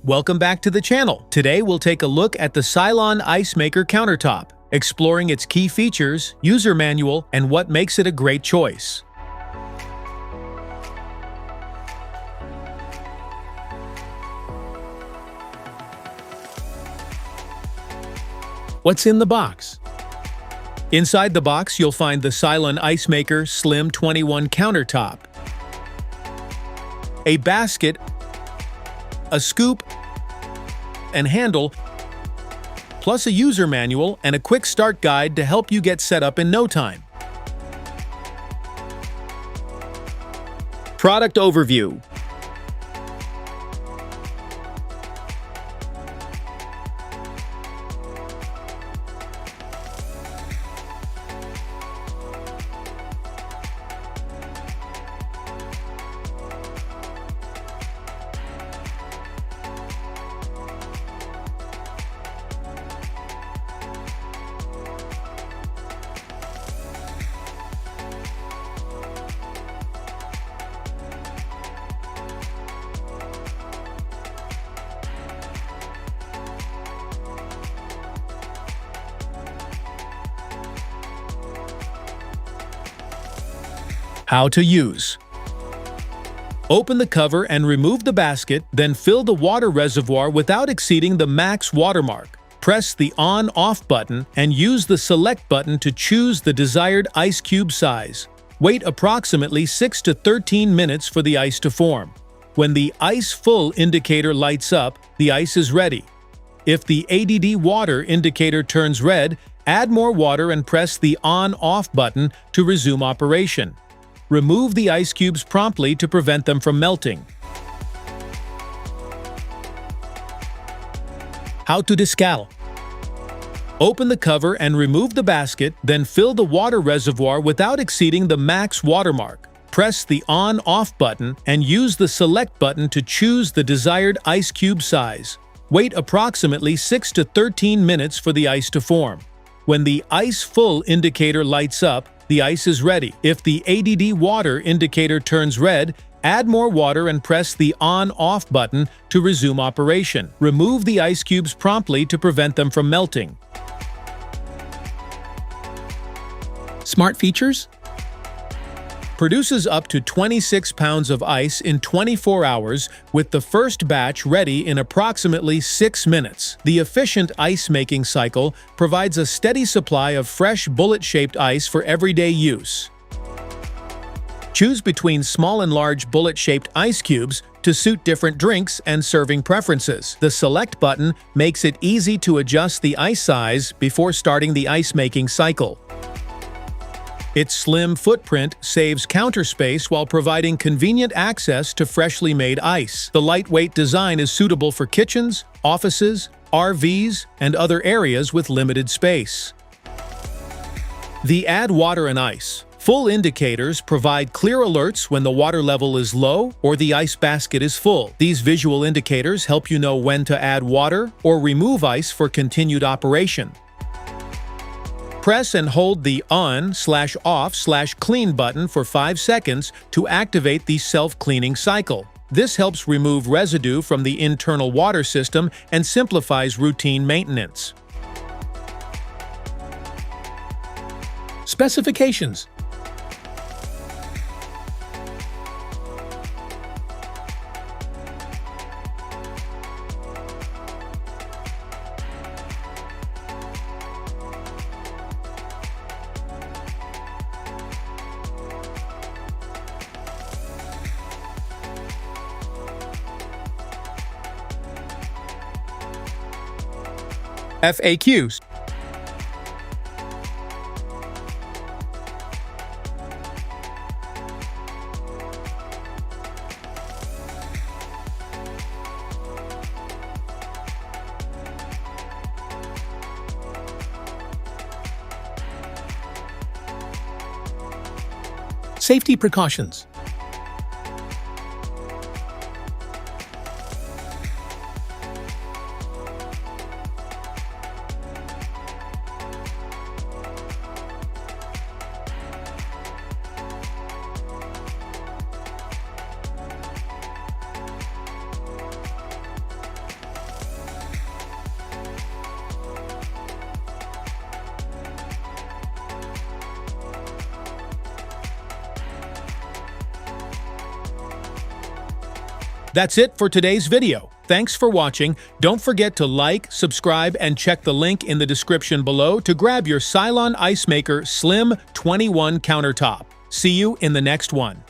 Welcome back to the channel. Today we'll take a look at the Silonn Ice Maker Countertop, exploring its key features, user manual, and what makes it a great choice. What's in the box? Inside the box, you'll find the Silonn Ice Maker SLIM21 Countertop, a basket, a scoop and handle, plus a user manual and a quick start guide to help you get set up in no time. Product overview. How to use. Open the cover and remove the basket, then fill the water reservoir without exceeding the max watermark. Press the on-off button and use the select button to choose the desired ice cube size. Wait approximately 6 to 13 minutes for the ice to form. When the ice full indicator lights up, the ice is ready. If the ADD water indicator turns red, add more water and press the on-off button to resume operation. Remove the ice cubes promptly to prevent them from melting. How to descale. Open the cover and remove the basket, then fill the water reservoir without exceeding the max watermark. Press the on-off button and use the select button to choose the desired ice cube size. Wait approximately 6 to 13 minutes for the ice to form. When the ice full indicator lights up, the ice is ready. If the ADD water indicator turns red, add more water and press the on-off button to resume operation. Remove the ice cubes promptly to prevent them from melting. Smart features? Produces up to 26 pounds of ice in 24 hours, with the first batch ready in approximately 6 minutes. The efficient ice-making cycle provides a steady supply of fresh bullet-shaped ice for everyday use. Choose between small and large bullet-shaped ice cubes to suit different drinks and serving preferences. The select button makes it easy to adjust the ice size before starting the ice-making cycle. Its slim footprint saves counter space while providing convenient access to freshly made ice. The lightweight design is suitable for kitchens, offices, RVs, and other areas with limited space. The Add Water and Ice. Full indicators provide clear alerts when the water level is low or the ice basket is full. These visual indicators help you know when to add water or remove ice for continued operation. Press and hold the on/off/clean button for 5 seconds to activate the self-cleaning cycle. This helps remove residue from the internal water system and simplifies routine maintenance. Specifications. FAQs. Safety precautions. That's it for today's video. Thanks for watching. Don't forget to like, subscribe, and check the link in the description below to grab your Silonn Ice Maker SLIM21 Countertop. See you in the next one.